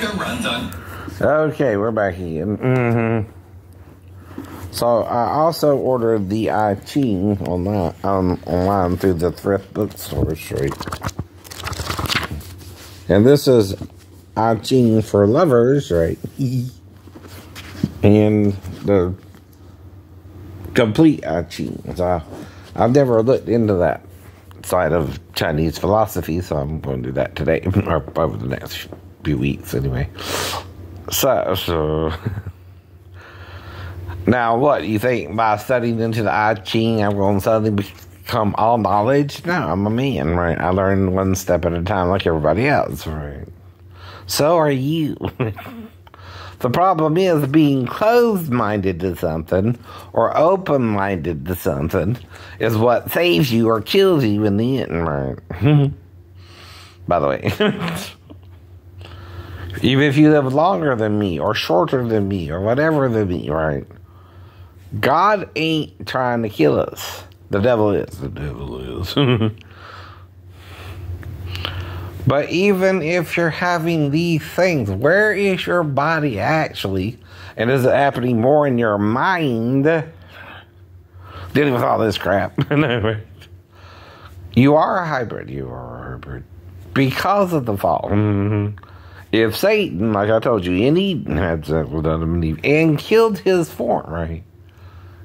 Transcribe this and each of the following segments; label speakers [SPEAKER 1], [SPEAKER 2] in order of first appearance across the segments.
[SPEAKER 1] America runs on...
[SPEAKER 2] Okay, we're back again. So I also ordered the I Ching online through the thrift bookstore street. And this is I Ching for lovers, right? And the complete I Ching. So I've never looked into that side of Chinese philosophy, so I'm going to do that today, or over the next few weeks anyway. So now what, you think by studying into the I Ching I'm going to suddenly become all knowledge? No, I'm a man, right? I learn one step at a time like everybody else, right? So are you. The problem is being closed-minded to something or open-minded to something is what saves you or kills you in the end, right? By the way. Even if you live longer than me or shorter than me or whatever than me, right? God ain't trying to kill us. The devil is. The devil is. But even if you're having these things, where is your body actually? And is it happening more in your mind? Dealing with all this crap. You are a hybrid. You are a hybrid. Because of the fall. If Satan, like I told you, in Eden had sex with Adam and Eve and killed his form, right?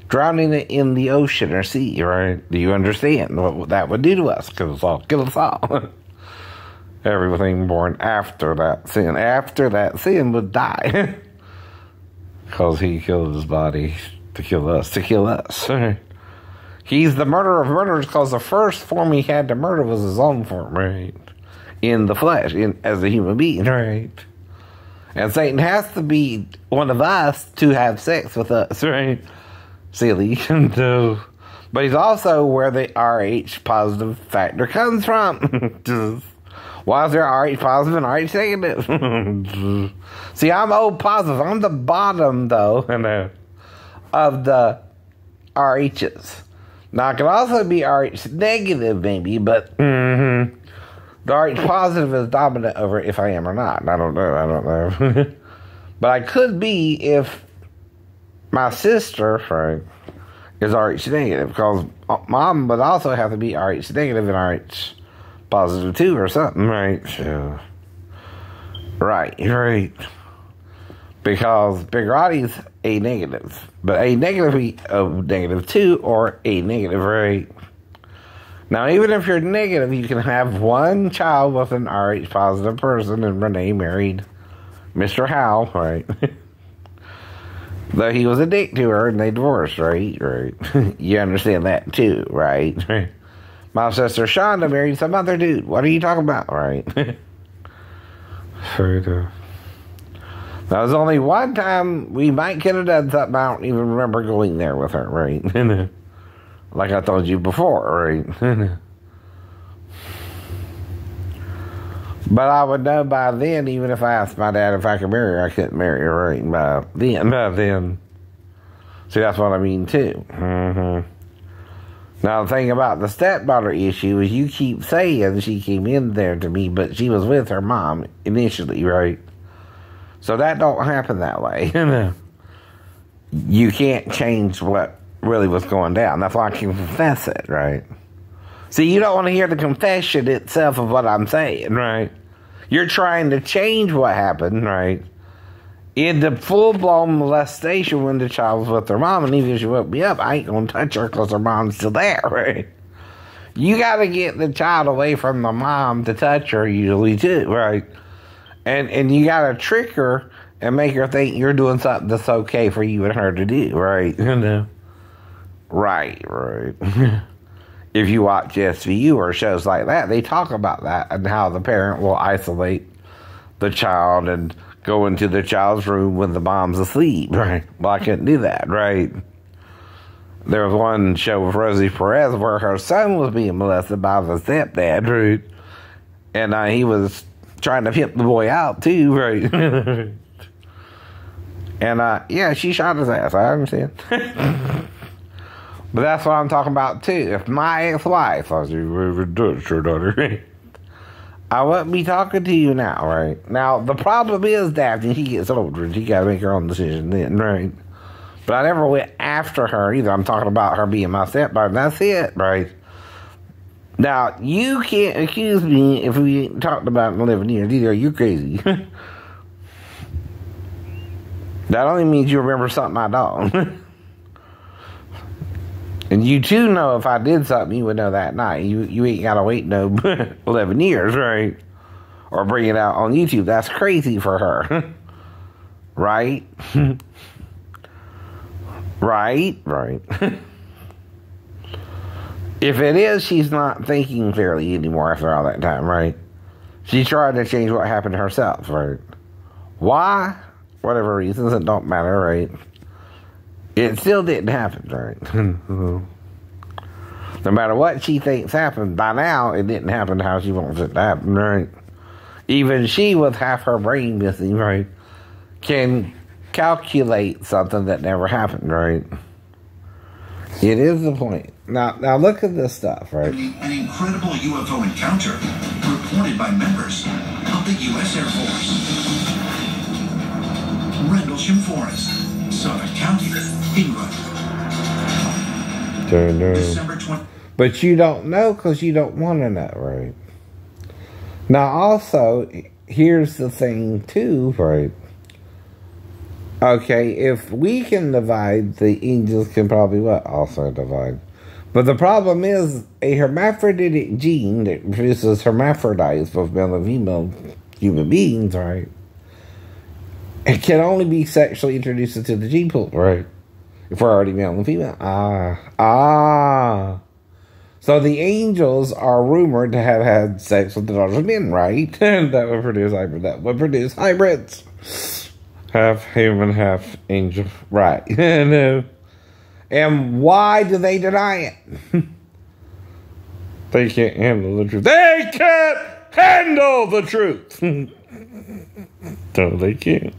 [SPEAKER 2] Drowning it in the ocean or sea, right? Do you understand what that would do to us? Kill us all. Everything born after that sin would die. Because he killed his body to kill us. He's the murderer of murderers because the first form he had to murder was his own form, right? In the flesh, as a human being, right? And Satan has to be one of us to have sex with us, right? Silly. But he's also where the RH positive factor comes from. Why is there RH positive and RH negative? See, I'm O positive. I'm the bottom, though, of the RHs. Now, I can also be RH negative, maybe, but the RH positive is dominant over if I am or not. I don't know. But I could be if my sister, Frank, is RH negative, because mom would also have to be RH negative and RH positive too, or something, right? So, right. Because Big Roddy's A negative, but A negative be O negative too, or A negative, right? Now, even if you're negative, you can have one child with an RH positive person, and Renee married Mr. Howell, right? Though he was a dick to her, and they divorced, right? You understand that too, right? My sister Shonda married some other dude. What are you talking about, right? That was only one time we might could have done something. I don't even remember going there with her, right? Like I told you before, right? But I would know by then, even if I asked my dad if I could marry her, I couldn't marry her, right? By then. See, that's what I mean, too. Now, the thing about the stepdaughter issue is you keep saying she came in there to me, but she was with her mom initially, right? So that don't happen that way. You can't change what really was going down. That's why I can confess it, right? See, you don't want to hear the confession itself of what I'm saying, right? You're trying to change what happened, right? In the full-blown molestation when the child was with her mom, and even if she woke me up, I ain't going to touch her because her mom's still there, right? You got to get the child away from the mom to touch her usually, too, right? And you got to trick her and make her think you're doing something that's okay for you and her to do, right? Right. If you watch SVU or shows like that, they talk about that and how the parent will isolate the child and go into the child's room when the mom's asleep, right? Well, I couldn't do that, right? There was one show with Rosie Perez where her son was being molested by the stepdad, right? And he was trying to pimp the boy out, too, right? And, yeah, she shot his ass, I understand. But that's what I'm talking about, too. If my ex-wife, I was sure daughter, I wouldn't be talking to you now, right? Now, the problem is, Daphne, she gets older and she got to make her own decision then, right? But I never went after her either. I'm talking about her being my stepdaughter. That's it, right? Now, you can't accuse me if we ain't talked about in 11 years either. You're crazy. That only means you remember something I don't. And you too know if I did something, you would know that night. You ain't got to wait no 11 years, right? Or bring it out on YouTube. That's crazy for her. Right? Right. If it is, she's not thinking fairly anymore after all that time, right? She tried to change what happened to herself, right? Why? Whatever reasons, it don't matter, right? It still didn't happen, right? No matter what she thinks happened, by now, it didn't happen how she wants it to happen, right? Even she, with half her brain missing, right, can calculate something that never happened, right? It is the point. Now look at this stuff, right?
[SPEAKER 1] An incredible UFO encounter reported by members of the U.S. Air Force. Rendlesham Forest, Suffolk County, England. December 20.
[SPEAKER 2] But you don't know because you don't want to know, right? Now also, here's the thing too, right? Okay, if we can divide, the angels can probably what? Also divide. But the problem is, a hermaphroditic gene that produces hermaphrodites, both male and female human beings, right? It can only be sexually introduced into the gene pool, right? If we're already male and female. So the angels are rumored to have had sex with the daughters of men, right? And that would produce hybrids. That would produce hybrids. Half human, half angel. Right. No. And why do they deny it? They can't handle the truth. They can't handle the truth. No, they can't.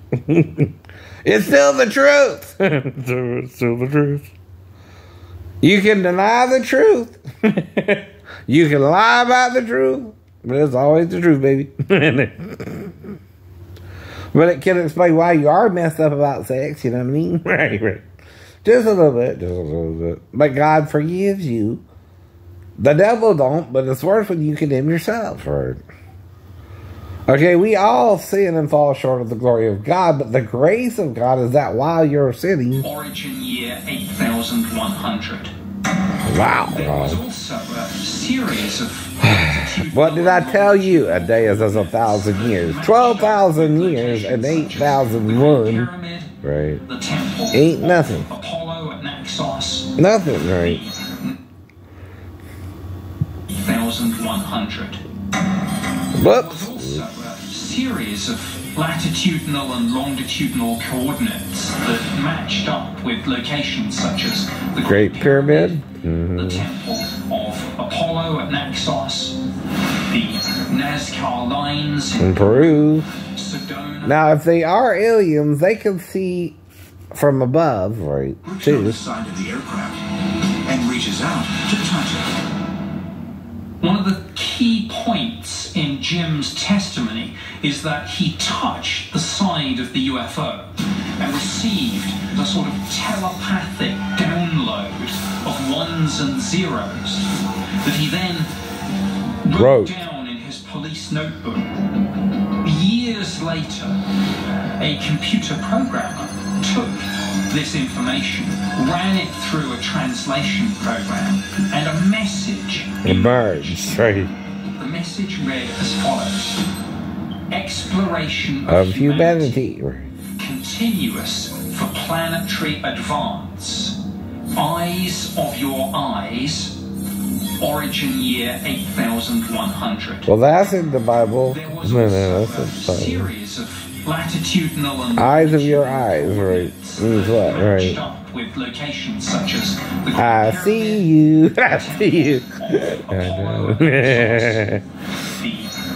[SPEAKER 2] It's still the truth. It's still the truth. You can deny the truth. You can lie about the truth. But it's always the truth, baby. But it can explain why you are messed up about sex, you know what I mean? Right. Just a little bit. But God forgives you. The devil don't, but it's worse when you condemn yourself for it. Okay, we all sin and fall short of the glory of God, but the grace of God is that while you're sinning...
[SPEAKER 1] Origin year 8100.
[SPEAKER 2] Wow.
[SPEAKER 1] There was also a series of...
[SPEAKER 2] What did I tell you? A day is as 1,000 years. 12,000 years and 8,001. Right. Ain't nothing.
[SPEAKER 1] Apollo at Naxos.
[SPEAKER 2] Nothing, right.
[SPEAKER 1] 8100.
[SPEAKER 2] Whoops.
[SPEAKER 1] Also a series of latitudinal and longitudinal coordinates that matched up with locations such as the
[SPEAKER 2] Great Pyramid.
[SPEAKER 1] the temple of Apollo at Naxos, the Nazca lines
[SPEAKER 2] In Peru.
[SPEAKER 1] Sedona.
[SPEAKER 2] Now, if they are aliens, they can see from above, right, too.
[SPEAKER 1] The side of the aircraft and reaches out to touch it. One of the key points in Jim's testimony is that he touched the side of the UFO and received a sort of telepathic download of ones and zeros that he then wrote down in his police notebook. Years later, a computer programmer took this information, ran it through a translation program, and a message
[SPEAKER 2] emerged, right?
[SPEAKER 1] The message read as follows: exploration
[SPEAKER 2] of humanity.
[SPEAKER 1] Continuous for planetary advance. Eyes of your eyes. Origin year 8100.
[SPEAKER 2] Well, that's in the Bible.
[SPEAKER 1] There was
[SPEAKER 2] No,
[SPEAKER 1] also
[SPEAKER 2] that's
[SPEAKER 1] a
[SPEAKER 2] in the Bible.
[SPEAKER 1] series of latitudinal and
[SPEAKER 2] Eyes of your eyes, right? Means what, right?
[SPEAKER 1] up with locations such as the
[SPEAKER 2] I see you. I see you.
[SPEAKER 1] I know. The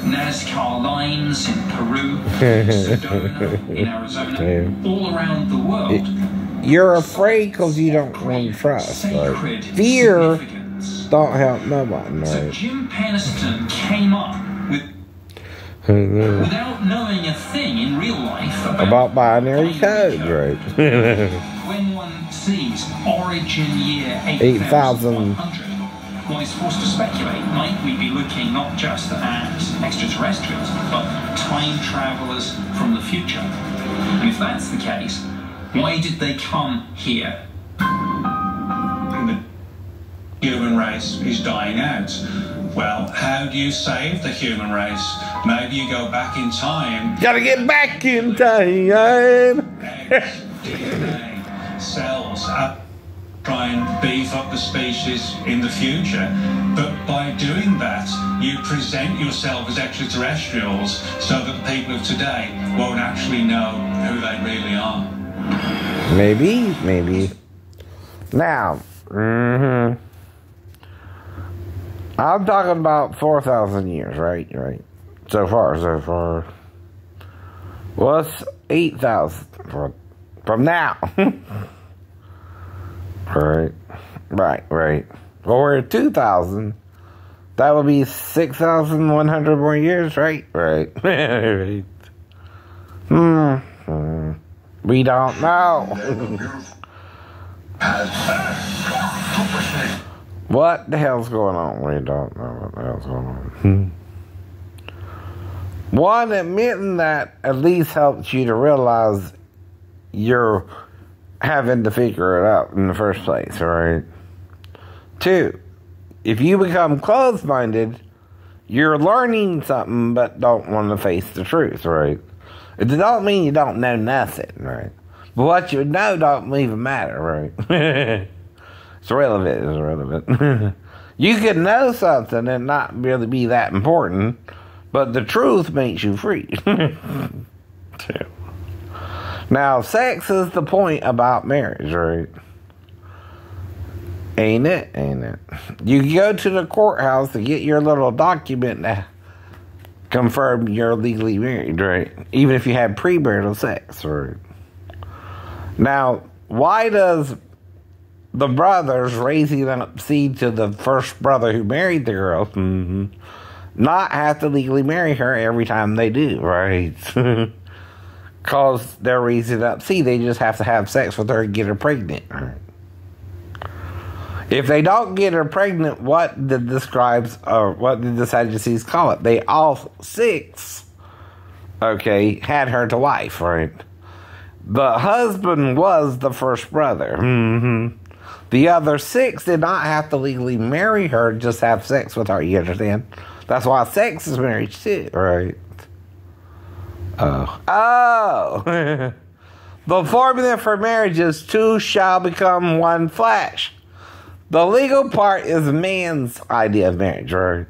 [SPEAKER 1] Nazca lines in Peru, Sedona in Arizona, all around the world.
[SPEAKER 2] You're afraid because you don't want to trust. Right? Fear don't help nobody,
[SPEAKER 1] So
[SPEAKER 2] right?
[SPEAKER 1] Jim Penniston came up with without knowing a thing in real life
[SPEAKER 2] About binary code, right?
[SPEAKER 1] When one sees origin year
[SPEAKER 2] 8,100,
[SPEAKER 1] one is forced to speculate, might we be looking not just at extraterrestrials, but time travelers from the future? And if that's the case, why did they come here?
[SPEAKER 3] The human race is dying out. Well, how do you save the human race? Maybe you go back in time.
[SPEAKER 2] Gotta get back in time.
[SPEAKER 3] Eggs, DNA, cells, try and beef up the species in the future. But by doing that, you present yourself as extraterrestrials so that the people of today won't actually know who they really are.
[SPEAKER 2] Maybe. Now, I'm talking about 4,000 years, right? So far. What's 8,000 from now? Right. Well, we're at 2,000. That would be 6,100 more years, right? Right. We don't know. What the hell's going on? We don't know what the hell's going on. One, admitting that at least helps you to realize you're having to figure it out in the first place, right? Two, if you become closed-minded, you're learning something but don't want to face the truth, right? It don't mean you don't know nothing, right? But what you know don't even matter, right? It's irrelevant. You can know something and not really be that important, but the truth makes you free. Now, sex is the point about marriage, right? Ain't it? You can go to the courthouse to get your little document to confirm you're legally married, right? Even if you had premarital sex, right? Now, why does the brothers raising up seed to the first brother who married the girl not have to legally marry her every time they do, right? Because they're raising up seed. They just have to have sex with her and get her pregnant, right? If they don't get her pregnant, what did the scribes or what did the Sadducees call it? They all six, had her to wife, right? The husband was the first brother. The other six did not have to legally marry her, just have sex with her, you understand? That's why sex is marriage too, right? Oh. The formula for marriage is two shall become one flesh. The legal part is man's idea of marriage, right?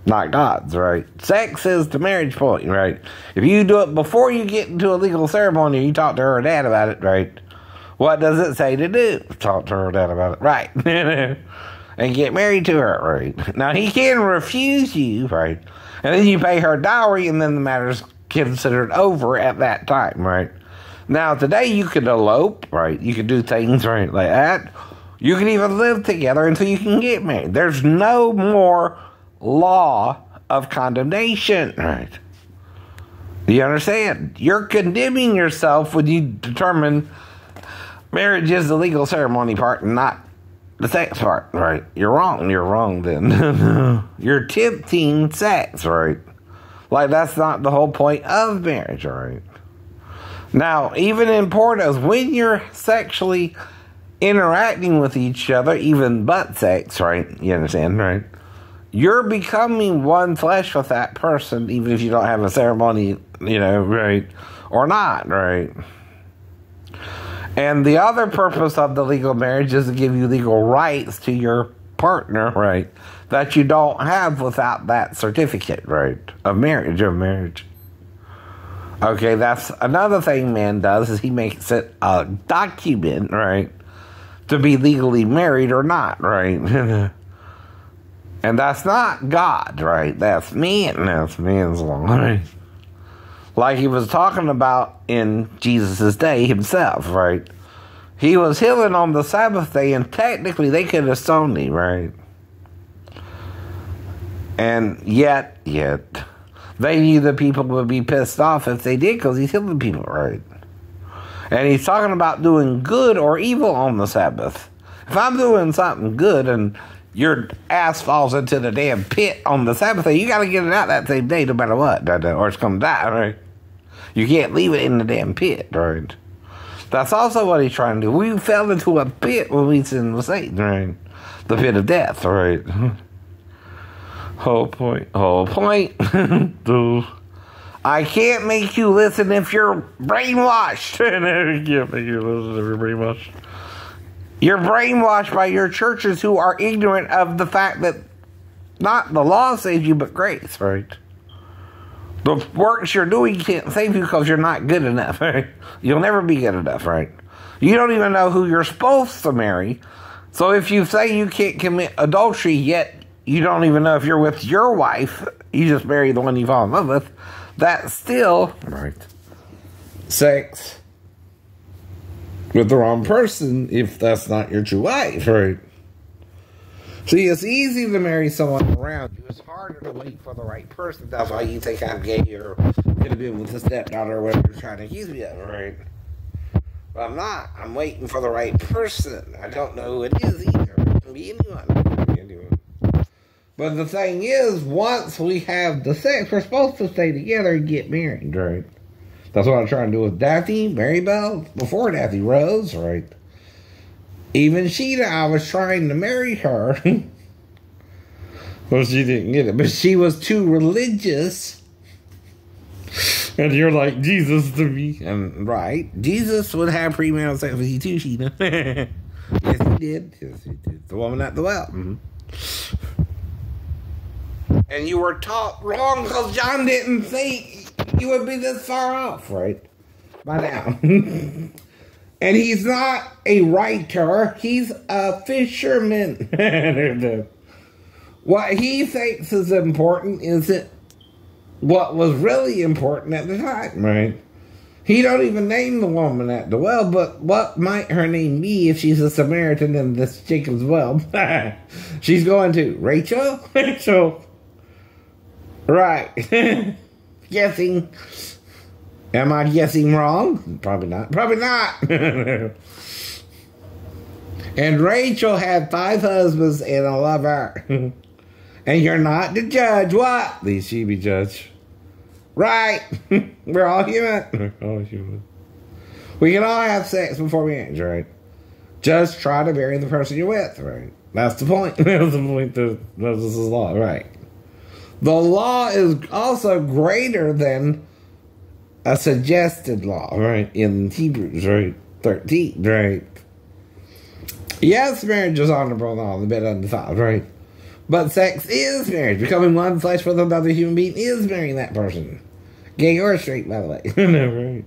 [SPEAKER 2] Not God's, right? Sex is the marriage point, right? If you do it before you get into a legal ceremony, you talk to her dad about it, right? What does it say to do? Talk to her dad about it, right? And get married to her, right? Now, he can refuse you, right? And then you pay her dowry, and then the matter's considered over at that time, right? Now, today you could elope, right? You could do things, right, like that. You can even live together until you can get married. There's no more law of condemnation, right? Do you understand? You're condemning yourself when you determine marriage is the legal ceremony part and not the sex part, right? You're wrong then. You're tempting sex, right? Like, that's not the whole point of marriage, right? Now, even in pornos, when you're sexually interacting with each other, even butt sex, right? You understand, right? You're becoming one flesh with that person, even if you don't have a ceremony, right? Or not, right? And the other purpose of the legal marriage is to give you legal rights to your partner, right? That you don't have without that certificate, right? Of marriage. Okay, that's another thing man does, is he makes it a document, right? To be legally married or not, right? And that's not God, right? That's man. That's man's law, right? Like he was talking about in Jesus' day himself, right? He was healing on the Sabbath day, and technically they could have stoned him, right? And yet, they knew the people would be pissed off if they did because he's healing people, right? And he's talking about doing good or evil on the Sabbath. If I'm doing something good and your ass falls into the damn pit on the Sabbath day, you got to get it out that same day no matter what, or it's going to die, right? You can't leave it in the damn pit, right? That's also what he's trying to do. We fell into a pit when we sinned with Satan, right? The pit of death, right? Whole point. I can't make you listen if you're brainwashed. I can't make you listen if you're brainwashed. You're brainwashed by your churches who are ignorant of the fact that not the law saves you, but grace, right? The works you're doing can't save you because you're not good enough, right? You'll never be good enough, right? You don't even know who you're supposed to marry. So if you say you can't commit adultery, yet you don't even know if you're with your wife, you just marry the one you fall in love with, that's still, right, sex with the wrong person if that's not your true wife, right? See, it's easy to marry someone around you. It's harder to wait for the right person. That's why you think I'm gay or could have been with a stepdaughter or whatever you're trying to accuse me of, right? But I'm not. I'm waiting for the right person. I don't know who it is either. It can be anyone. It can be anyone. But the thing is, once we have the sex, we're supposed to stay together and get married, right? That's what I'm trying to do with Daphne, Maribel, before Daphne Rose, right? Even Sheeta, I was trying to marry her. Well, she didn't get it, but she was too religious. And you're like Jesus to me. And right, Jesus would have premarital sex with you too, Sheeta. Yes, he did. Yes, he did. The woman at the well. Mm-hmm. And you were taught wrong because John didn't think you would be this far off, right? By now. And he's not a writer, he's a fisherman. What he thinks is important isn't what was really important at the time, right? He don't even name the woman at the well, but what might her name be if she's a Samaritan in this Jacob's well? She's going to Rachel? Rachel. Right. Guessing. Am I guessing wrong? Probably not. Probably not. And Rachel had 5 husbands and a lover. And you're not the judge. What? At least she be judge. Right. We're all human. We're all human. We can all have sex before we age, right? Just try to marry the person you're with, right? That's the point. That's the point. This is law, right? The law is also greater than a suggested law, right? In Hebrews, right? 13, right? Yes, marriage is honorable and all, the bed undefiled, right? But sex is marriage. Becoming one flesh with another human being is marrying that person. Gay or straight, by the way. No, right?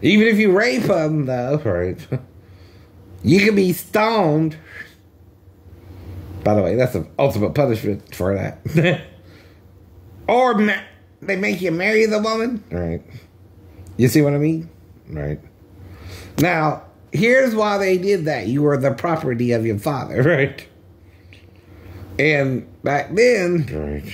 [SPEAKER 2] Even if you rape them, though, right? You can be stoned. By the way, that's the ultimate punishment for that. Or they make you marry the woman, right? You see what I mean? Right. Now, here's why they did that. You were the property of your father, right? And back then, right?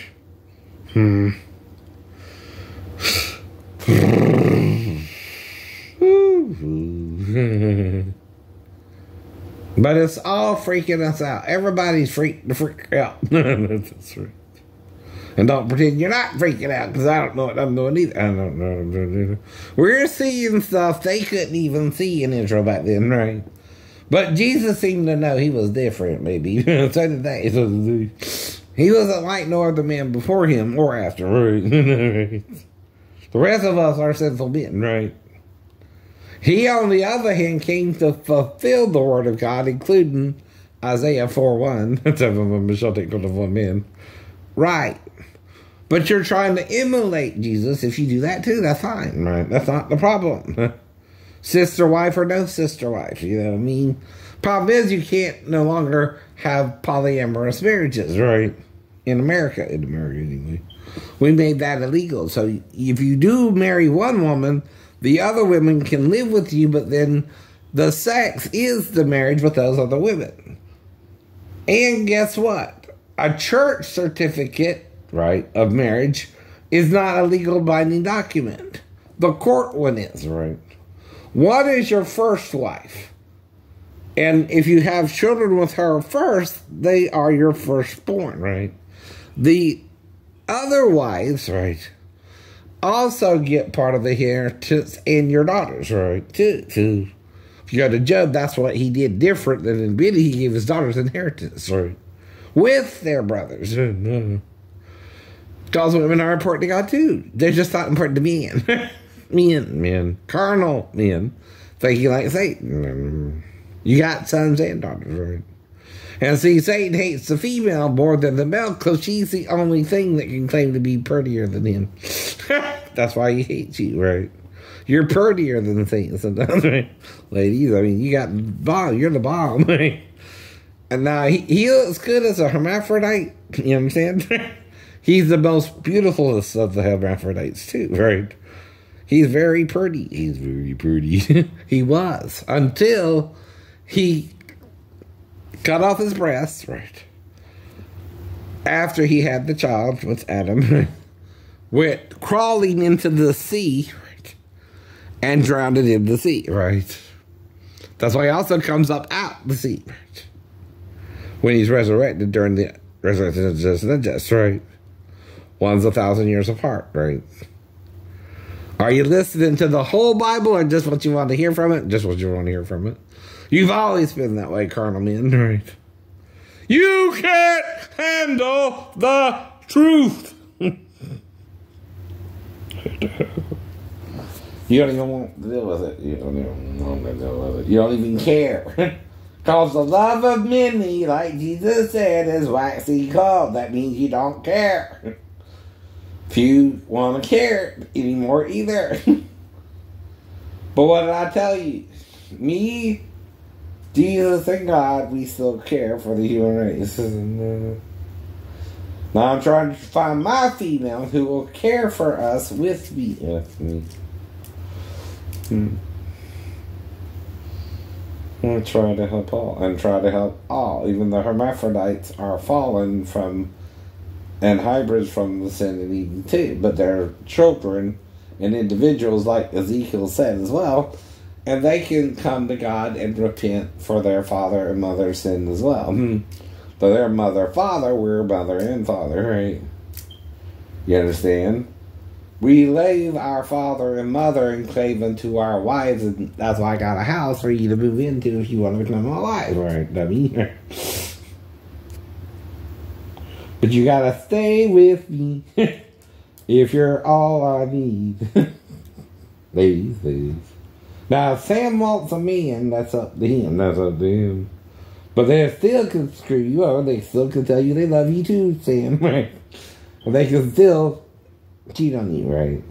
[SPEAKER 2] But it's all freaking us out. Everybody's freaked the freak out. That's right. And don't pretend you're not freaking out, because I don't know what I'm doing either. I don't know what I'm doing either. We're seeing stuff they couldn't even see in Israel back then, right? But Jesus seemed to know he was different, maybe. So did they. He wasn't like no other man before him or after, right? The rest of us are sinful men, right? He, on the other hand, came to fulfill the word of God, including Isaiah 4:1. 7 of them shall take hold of one man. Right. But you're trying to emulate Jesus. If you do that too, that's fine, right? That's not the problem. Sister wife or no sister wife, you know what I mean? Problem is, you can't no longer have polyamorous marriages, right? In America anyway. We made that illegal. So if you do marry one woman, the other women can live with you, but then the sex is the marriage with those other women. And guess what? A church certificate, right, of marriage is not a legal binding document. The court one is, right? One is your first wife. And if you have children with her first, they are your firstborn, right? The other wives, right, also get part of the inheritance, and your daughters, right, too. If you go to Job, that's what he did different than in Biddy. He gave his daughters inheritance, right, with their brothers. Because women are important to God too. They're just not important to men. men. Carnal men. Thinking like Satan. You got sons and daughters, right? And see, Satan hates the female more than the male because she's the only thing that can claim to be prettier than him. That's why he hates you, right? You're prettier than Satan sometimes, right? Ladies, I mean, you got bomb. You're the bomb, right? And now he looks good as a hermaphrodite. You know what I'm saying? He's the most beautifulest of the hermaphrodites, too, right? He's very pretty. He's very pretty. He was. Until he cut off his breasts, right? After he had the child with Adam, went crawling into the sea, right? And drowned it in the sea, right? That's why he also comes up out the sea, right? When he's resurrected during the resurrection of the just, right? One's 1,000 years apart, right? Are you listening to the whole Bible or just what you want to hear from it? Just what you want to hear from it. You've always been that way, carnal men, right? You can't handle the truth. You don't even want to deal with it. You don't even want to deal with it. You don't even care. Because the love of many, like Jesus said, is waxing cold. That means you don't care. If you want to care anymore either. But what did I tell you? Me, Jesus, and God, we still care for the human race. Now I'm trying to find my female who will care for us with me. And try to help all. Even the hermaphrodites are fallen from and hybrids from the sin of Eden too. But they're children and individuals, like Ezekiel said as well. And they can come to God and repent for their father and mother sin as well. So they're mother, father, we're mother and father, right? You understand? We leave our father and mother and clave unto our wives, and that's why I got a house for you to move into if you want to become my wife, right, dummy? But you gotta stay with me if you're all I need. Ladies. Now, if Sam wants a man, that's up to him. But they still can screw you over. They still can tell you they love you too, Sam, right? But they can still cheat on you, right?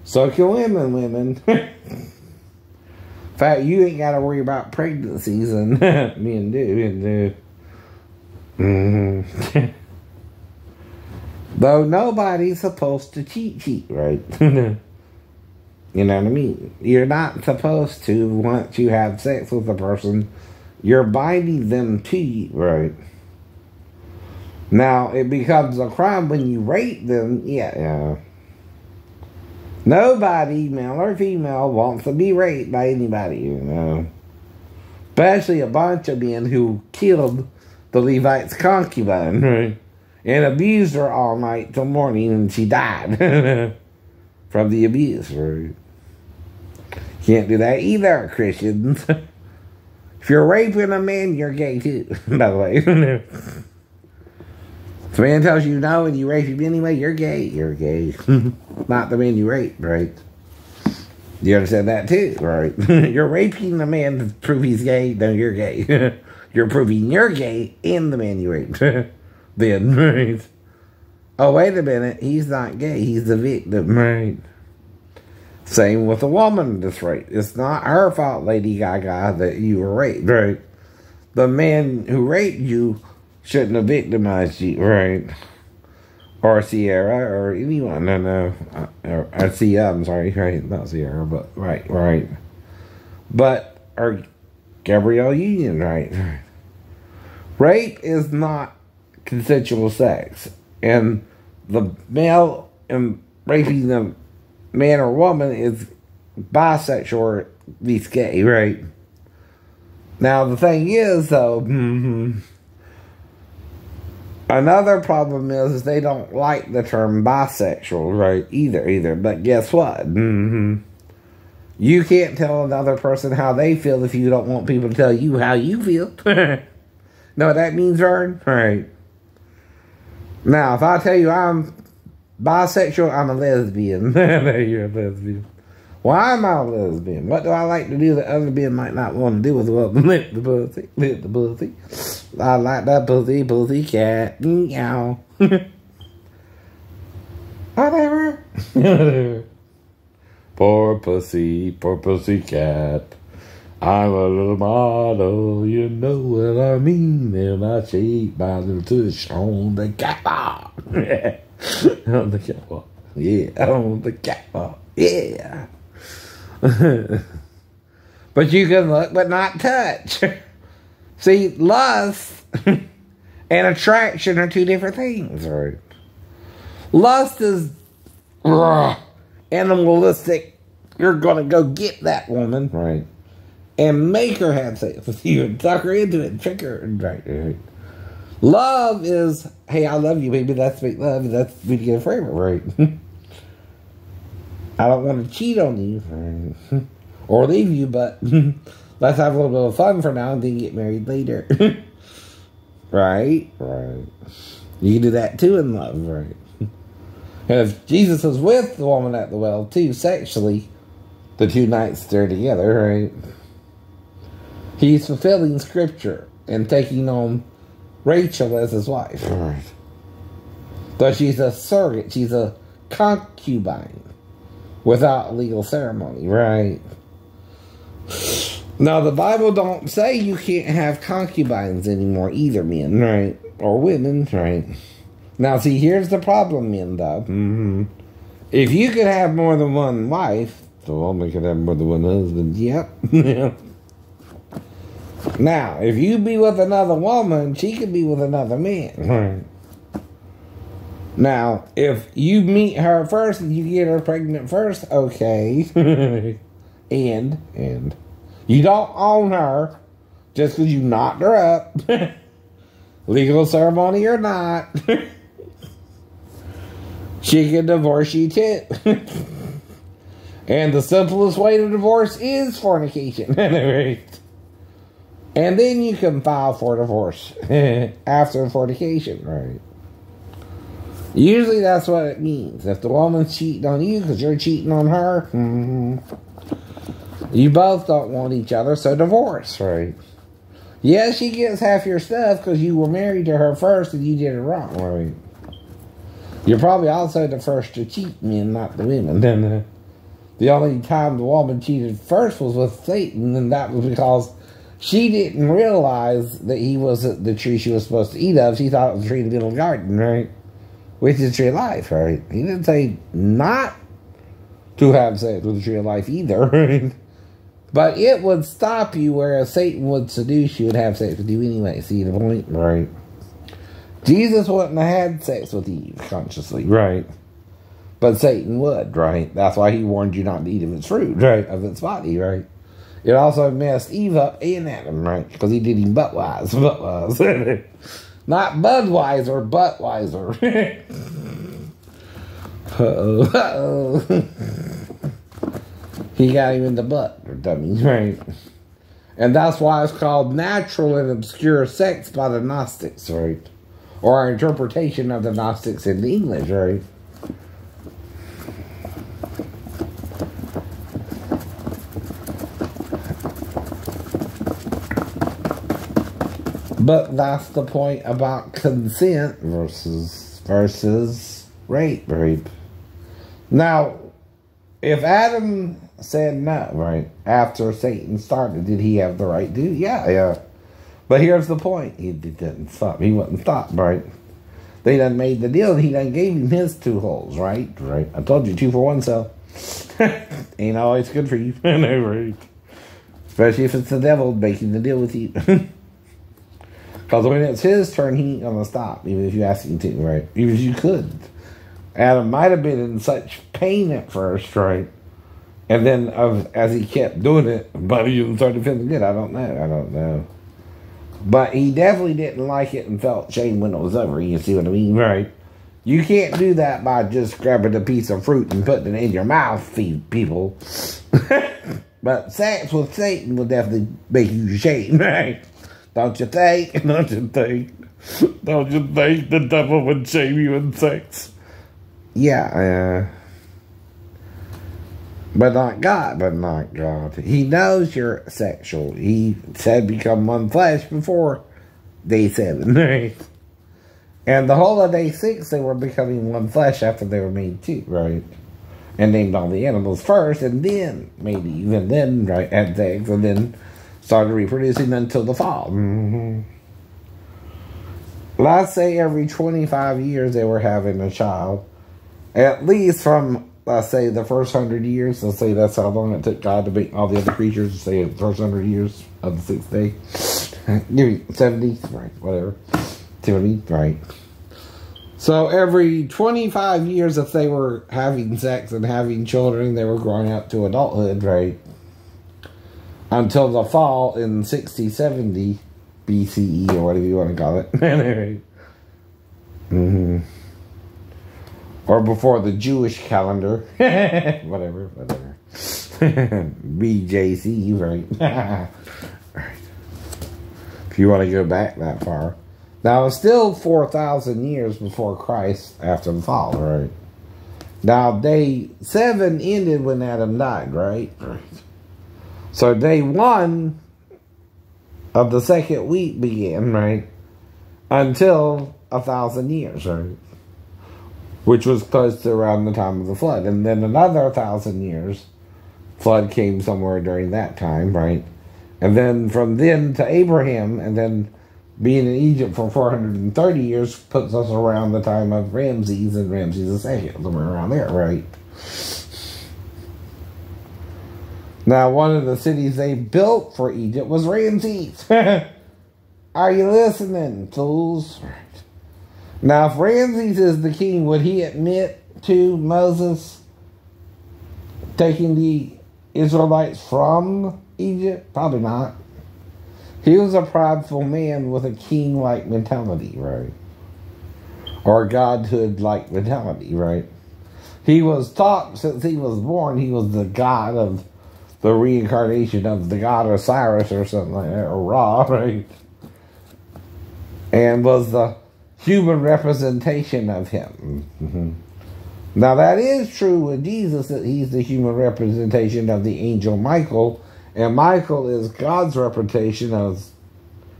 [SPEAKER 2] So can women. In fact, you ain't got to worry about pregnancies, and men do. Though nobody's supposed to cheat, right? You know what I mean? You're not supposed to, once you have sex with a person, you're binding them to you, right? Now, it becomes a crime when you rape them, yeah. Nobody, male or female, wants to be raped by anybody, you know. Especially a bunch of men who killed the Levite's concubine, right? And abused her all night till morning, and she died from the abuse, right? Can't do that either, Christians. If you're raping a man, you're gay too, by the way. If a man tells you no and you rape him anyway, you're gay. You're gay. Not the man you raped, right? You understand that too, right? You're raping a man to prove he's gay, no, you're gay. You're proving you're gay and the man you raped. Then, right? Oh, wait a minute, he's not gay, he's the victim, right? Same with a woman that's raped. It's not her fault, Lady Gaga, that you were raped, right? The man who raped you shouldn't have victimized you, right? Or Sierra, or anyone, no. Or Sia, I'm sorry, right? Not Sierra, but right. But, or Gabrielle Union, right? Rape is not consensual sex. And the male in raping a man or woman is bisexual or at least gay, right? Now, the thing is, though, another problem is they don't like the term bisexual, right, either. But guess what? You can't tell another person how they feel if you don't want people to tell you how you feel. Know what that means, Vern? Right. Now, if I tell you I'm bisexual, I'm a lesbian. You're a lesbian. Why am I a lesbian? What do I like to do that other men might not want to do with well, lick the pussy, lick the pussy. I like that pussy cat. Meow. Whatever. Poor pussy cat. I'm a little model, you know what I mean. And I shake my little tush on the catwalk. On the catwalk. Yeah, on the catwalk. Yeah. But you can look but not touch. See, lust and attraction are two different things, right? Lust is animalistic. You're gonna go get that woman, right, and make her have sex with you and tuck her into it and trick her, right? Love is, hey, I love you, baby. That's fake love. That's we get forever, right? I don't want to cheat on you, right? Or leave you, but let's have a little bit of fun for now and then get married later. Right? You can do that too in love, right? And if Jesus was with the woman at the well too, sexually, the 2 nights they're together, right? He's fulfilling scripture and taking on Rachel as his wife, right? But she's a surrogate, she's a concubine without legal ceremony, right? Now, the Bible don't say you can't have concubines anymore either, men, right? Or women, right? Now, see, here's the problem, men, though. If you could have more than one wife, the woman could have more than one husband. Yep. Now, if you be with another woman, she could be with another man. Right. Now, if you meet her first and you get her pregnant first, okay. and you don't own her just because you knocked her up. Legal ceremony or not. She can divorce you too. And the simplest way to divorce is fornication. And then you can file for divorce after fornication, right? Usually that's what it means. If the woman's cheating on you because you're cheating on her, you both don't want each other, so divorce, right? Yeah, she gets half your stuff because you were married to her first and you did it wrong, right? You're probably also the first to cheat, men, not the women. Then the only time the woman cheated first was with Satan, and that was because she didn't realize that he wasn't the tree she was supposed to eat of. She thought it was the tree in the middle of the garden, right? Which is the tree of life, right? He didn't say not to have sex with the tree of life either, right? But it would stop you, whereas Satan would seduce you and have sex with you anyway. See the point? Right. Jesus wouldn't have had sex with Eve consciously, right? But Satan would, right? That's why he warned you not to eat of its fruit, right? Of its body, right? It also messed Eve up and Adam, right? Because he did him butt-wise. Not Budweiser, Buttweiser. Uh-oh. He got him in the butt, or dummies, right? And that's why it's called natural and obscure sex by the Gnostics, right? Or our interpretation of the Gnostics in English, right? But that's the point about consent versus rape. Now, if Adam said no, right, after Satan started, did he have the right to? Yeah. But here's the point. He didn't stop. He wasn't stopped, right? They done made the deal. He done gave him his 2 holes, right? I told you 2 for 1, so ain't always good for you. Right? Especially if it's the devil making the deal with you. Because when it's his turn, he ain't going to stop, even if you ask him to, right? Even if you could Adam might have been in such pain at first, right? And then as he kept doing it, but he started feeling good. I don't know. But he definitely didn't like it and felt shame when it was over. You see what I mean? Right? You can't do that by just grabbing a piece of fruit and putting it in your mouth, people. But sex with Satan will definitely make you ashamed, right? Don't you think? Don't you think? Don't you think the devil would shame you in sex? Yeah, but not God. He knows you're sexual. He said become one flesh before day 7, right? And the whole of day 6, they were becoming one flesh after they were made 2, right? And named all the animals first, and then made Eve, and then, right, had sex, and then started reproducing until the fall. Let's say every 25 years they were having a child. At least from, let's say, the first 100 years. Let's say that's how long it took God to make all the other creatures. Let's say the first 100 years of the 6th day. Give me 70, right, whatever. 70, right. So every 25 years, if they were having sex and having children, they were growing up to adulthood, right? Until the fall in 60, 70 BCE, or whatever you want to call it. Or before the Jewish calendar. whatever. BJC, right? Right. If you want to go back that far. Now, it's still 4,000 years before Christ after the fall, right? Now, day 7 ended when Adam died, right? Right. So, day 1 of the 2nd week began, right? Until 1,000 years, right? Which was close to around the time of the flood. And then another 1,000 years, flood came somewhere during that time, right? And then from then to Abraham, and then being in Egypt for 430 years puts us around the time of Ramses and Ramses II, somewhere around there, right? Now, one of the cities they built for Egypt was Ramses. Are you listening, fools? Right. Now, if Ramses is the king, would he admit to Moses taking the Israelites from Egypt? Probably not. He was a prideful man with a king-like mentality, right? Or godhood-like mentality, right? He was taught since he was born he was the god of the reincarnation of the god Osiris or something like that, or Ra, right? And was the human representation of him. Now that is true with Jesus, that he's the human representation of the angel Michael, and Michael is God's representation of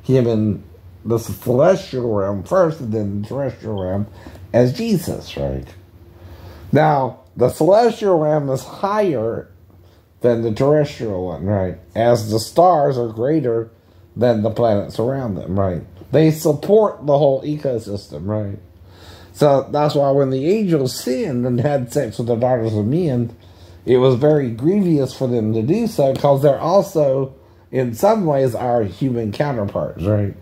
[SPEAKER 2] him in the celestial realm first, and then the terrestrial realm as Jesus, right? Now, the celestial realm is higher than the terrestrial one, right? As the stars are greater than the planets around them, right? They support the whole ecosystem, right? So that's why when the angels sinned and had sex with the daughters of men, it was very grievous for them to do so, because they're also, in some ways, our human counterparts, right?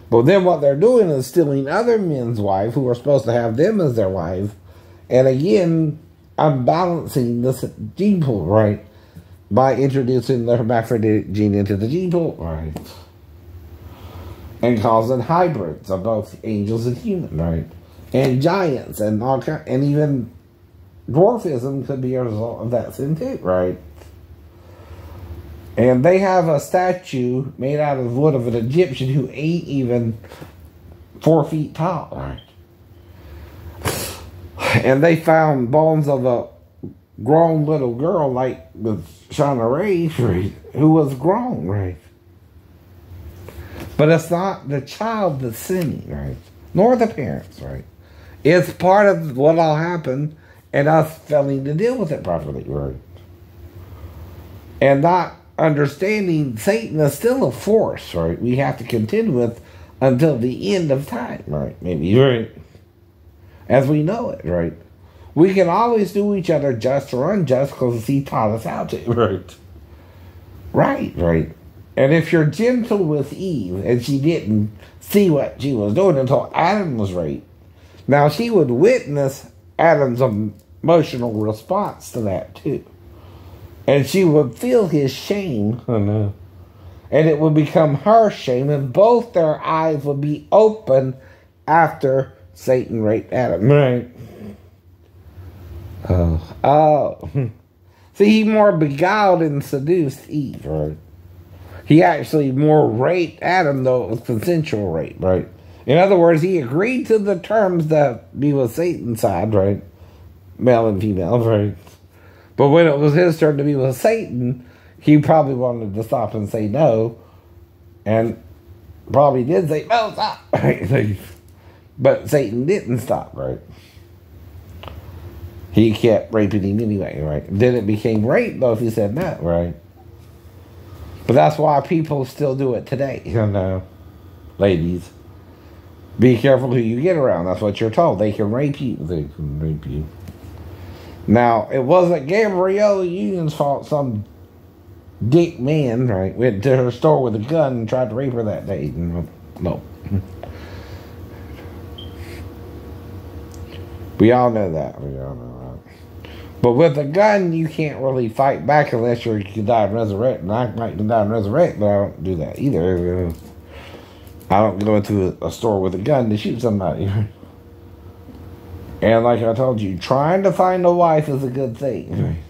[SPEAKER 2] But then what they're doing is stealing other men's wives who are supposed to have them as their wife, and again, unbalancing this gene pool, right? By introducing the hermaphrodite gene into the gene pool, right? And causing hybrids of both angels and human, right? And giants and all kind, and even dwarfism could be a result of that sin too, right? And they have a statue made out of wood of an Egyptian who ain't even 4 feet tall, right? And they found bones of a grown little girl, like with Shauna Ray, right, who was grown, right? But it's not the child that's sinning, right? Nor the parents, right? It's part of what all happened and us failing to deal with it properly, right? And not understanding Satan is still a force, right? We have to contend with until the end of time, right? Maybe, right? As we know it, right? We can always do each other just or unjust because he taught us how to, right? Right. And if you're gentle with Eve and she didn't see what she was doing until Adam was raped, now she would witness Adam's emotional response to that too. And she would feel his shame, and it would become her shame, and both their eyes would be open after Satan raped Adam, right? Oh. See, he more beguiled and seduced Eve, right? He actually more raped Adam, though it was consensual rape, right? In other words, he agreed to the terms that be with Satan's side, right? Male and female, right? But when it was his turn to be with Satan, he probably wanted to stop and say no. And probably did say, no, stop. Right? But Satan didn't stop, right? He kept raping him anyway, right? Then it became rape, though, if he said no, right? But that's why people still do it today, ladies. Be careful who you get around. That's what you're told. They can rape you. They can rape you. Now, it wasn't Gabrielle Union's fault. Some dick man, right, went to her store with a gun and tried to rape her that day. No. We all know that. We all know that. But with a gun, you can't really fight back unless you can die and resurrect. And I might die and resurrect, but I don't do that either. I don't go into a store with a gun to shoot somebody. And like I told you, trying to find a wife is a good thing.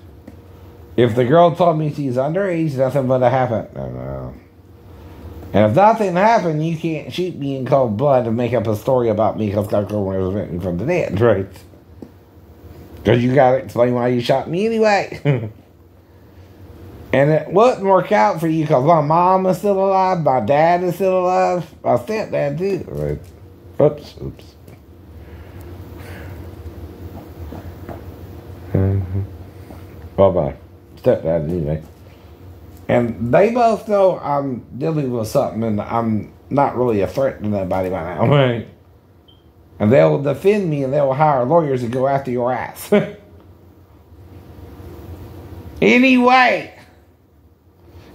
[SPEAKER 2] If the girl told me she's underage, nothing would have happened. And if nothing happened, you can't shoot me in cold blood and make up a story about me because God will resurrect me from the dead, right? Because you got to explain why you shot me anyway. And it wouldn't work out for you because my mom is still alive, my dad is still alive, my stepdad too, right? Oops. Bye-bye. Stepdad anyway. And they both know I'm dealing with something and I'm not really a threat to nobody by now, right? And they'll defend me and they'll hire lawyers to go after your ass. Anyway,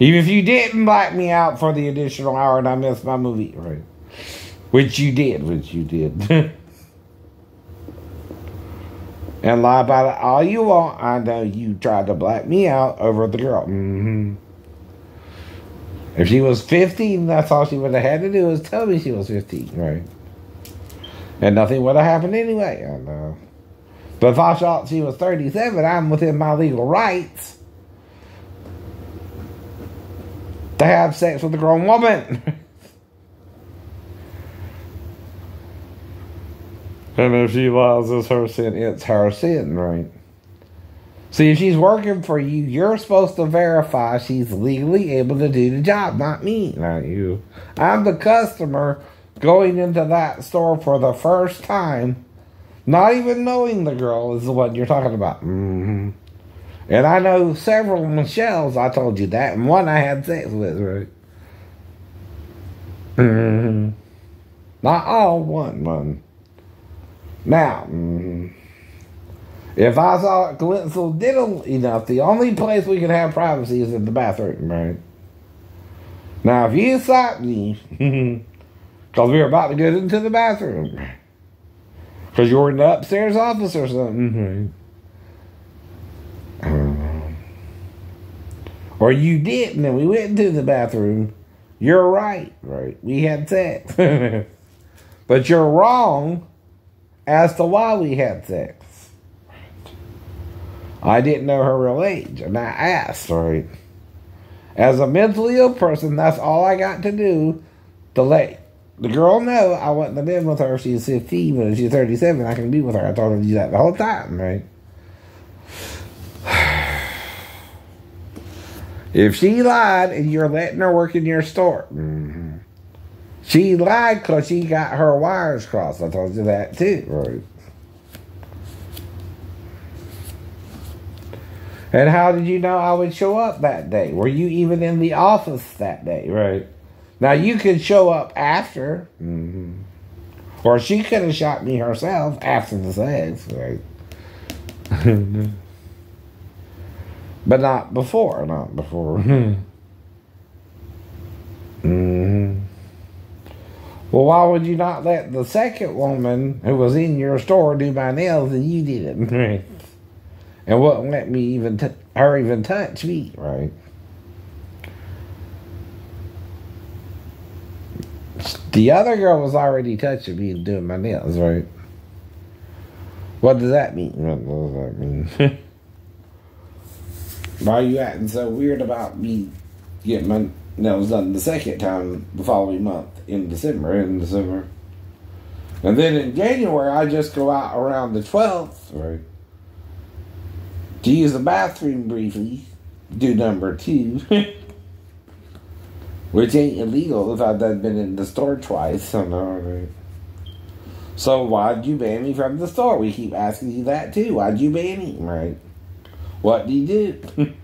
[SPEAKER 2] even if you didn't black me out for the additional hour and I missed my movie, right? Which you did. And lie about it all you want. I know you tried to black me out over the girl. If she was 15, that's all she would have had to do is tell me she was 15, right? And nothing would have happened anyway. I know. But if I thought she was 37, I'm within my legal rights to have sex with a grown woman. And if she lies, it's her sin. It's her sin, right? See, if she's working for you, you're supposed to verify she's legally able to do the job, not me, not you. I'm the customer going into that store for the first time, not even knowing the girl is the one you're talking about. And I know several Michelles, I told you that, and one I had sex with, right? Not all, one. Now, if I saw it coincidental enough, the only place we can have privacy is in the bathroom, right? Now, if you stopped me, because we were about to get into the bathroom, because you were in the upstairs office or something, right? Or you didn't, and we went into the bathroom, you're right? We had sex. But you're wrong as to why we had sex. I didn't know her real age, and I asked, right? As a mentally ill person, that's all I got to do to let the girl know I wouldn't have been with her if she's 15, but if she's 37, I can be with her. I told her to do that the whole time, right? If she lied and you're letting her work in your store, she lied because she got her wires crossed. I told you that too, right? And how did you know I would show up that day? Were you even in the office that day, right? Now, you could show up after. Or she could have shot me herself after the sex, right? But not before, Well, Well, why would you not let the second woman who was in your store do my nails and you did it, right? And wouldn't let me even her even touch me, right? The other girl was already touching me and doing my nails, right? What does that mean? What does that mean? Why are you acting so weird about me getting my nails done the second time the following month in December? And then in January, I just go out around the 12th, right? To use the bathroom briefly, do number 2. Which ain't illegal if I've been in the store twice. So, no, right? So why'd you ban me from the store? We keep asking you that too. Why'd you ban him, right? What did he do?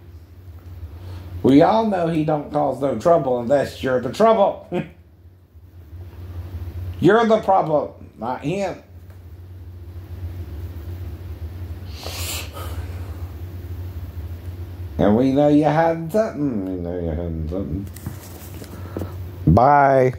[SPEAKER 2] We all know he don't cause no trouble unless you're the trouble. You're the problem, not him. And we know you had something. Bye.